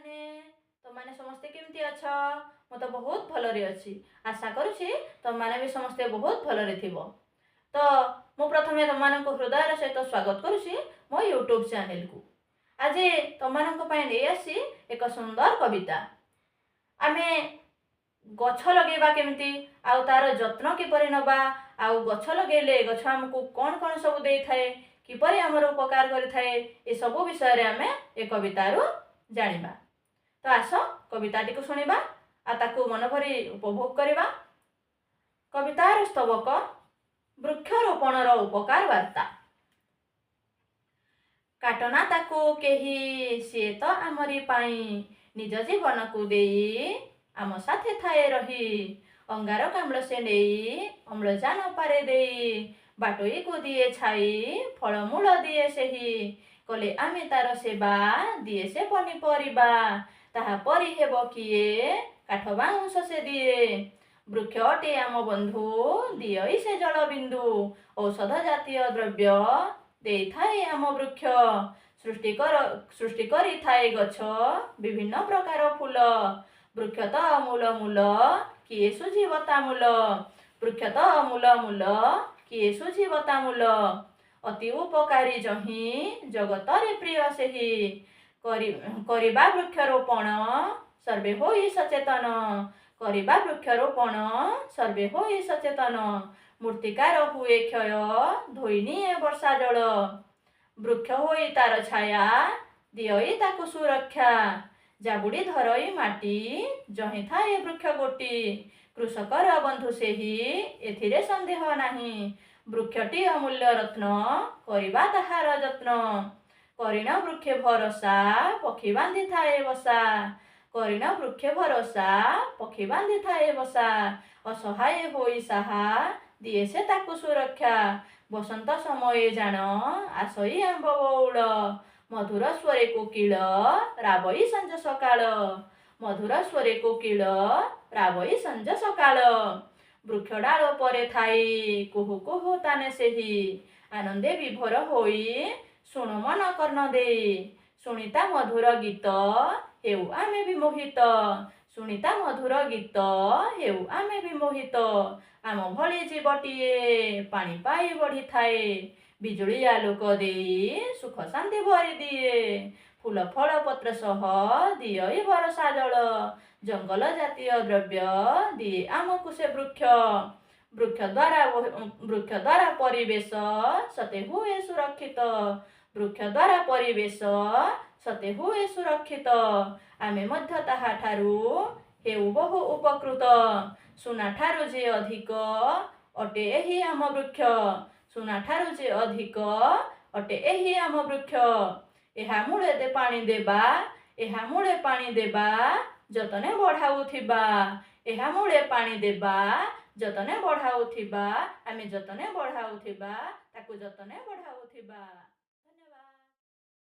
तुमने समस्ते केमती अछ मु तो बहुत भलरे अच्छी आशा करुछि तुमने भी समस्ते बहुत भलरे थिबो। तो मु प्रथमे तुमको हृदय सहित स्वागत करुछि मो यूट्यूब चैनल को। आज तुमको नहीं आसी एक सुंदर कविता। आमे गछ लगेबा केमती आउ तार जत्न किपरि नबा आउ गछ लगेले गछ हमकु कौन कौन सब दे थाए किपरि हमर उपकार करि थाए ए सब विषय रे आमे ए कवितारू जानिबा। तो आस कविताटी को सुनिबा आ ताकू मन भरी उपभोग करिबा। कवितार स्तबक वृक्षरोपणर उपकार वार्ता। काटना ताकू केही सी तो आमरी पाई निज जीवन को देई आम साथे थाए रही अंगारकाम्ल से नहीं अम्लजान पारे देई बाटोई को दिए छाई फलमूल दिए सेही कले आमे तार सेवा दिए से पनीपरिबा ताहा परि हेब किए काठ बाउंश से दिए वृक्ष अटे आम बंधु दिए से जल बिंदु औषध जातीय द्रव्य दे थाए आम वृक्ष सृष्टि करी थाए गछ विभिन्न प्रकार फूल वृक्ष तो मूल मूल किए सुझीव ता मूल वृक्ष तो मूल मूल किए सुझीव ता मूल अति उपकारी जही जगतरे प्रिय सेही करिबा वृक्षरोपण सर्वे होई सचेतन करिबा वृक्षरोपण सर्वे होई सचेतन मूर्तिकार हुए क्षय धोइनिए वर्षा जल वृक्ष होई तार छाया दियई ताकू सुरक्षा जाबुड़ी धरई माटी जही थाए वृक्ष गोटी कृषकर बंधु सेही एथिरे संदेह नाही वृक्षटी अमूल्य रत्न करिबा ताहार जत्न करिण वृक्षे भरोसा पक्षी बांधि थाए बसा करिण वृक्षे भरोसा पक्षी बांधि थाए बसा असहाय होई साहा दिए से ताकू सुरक्षा बसंत समय जान आसई आंब बौल मधुर स्वरे कोकिल राबई संज सकाळ मधुर स्वरे कोकिल राबई संज सकाळ वृक्ष डाल परे थाई कुहु कुहु ताने सेही आनंदे विभोर होई शुणु मन कर्ण दे सुनिता मधुर गीत हेउ आमे भी मोहित सुनिता मधुर गीत हेउ आमे भी मोहित आम भली जीवटिए पानी पाई बढ़ी थाए बिजुली आलोक दे सुख शांति भरी दिए फूल फल पत्र सह दिए भरोसा जल जंगल जातीय द्रव्य दिए आमको से वृक्ष द्वारा परिवेश सते हुए सुरक्षित वृक्ष द्वारा परिवेश सते हुए सुरक्षित आमे मध्य ताहा ठारू हेउ बहु उपकृत सुना ठारू जे अधिक अटे एही आम वृक्ष सुना ठारू जे अधिक अटे एही आम वृक्ष एहा मूले दे पानी देबा एहा मूले पानी देबा जतने बढ़ाउथिबा एहा मूले पानी देबा जतने बढ़ाउथिबा आमे जतने बढ़ाउथिबा ताकू जतने बढ़ाउथिबा।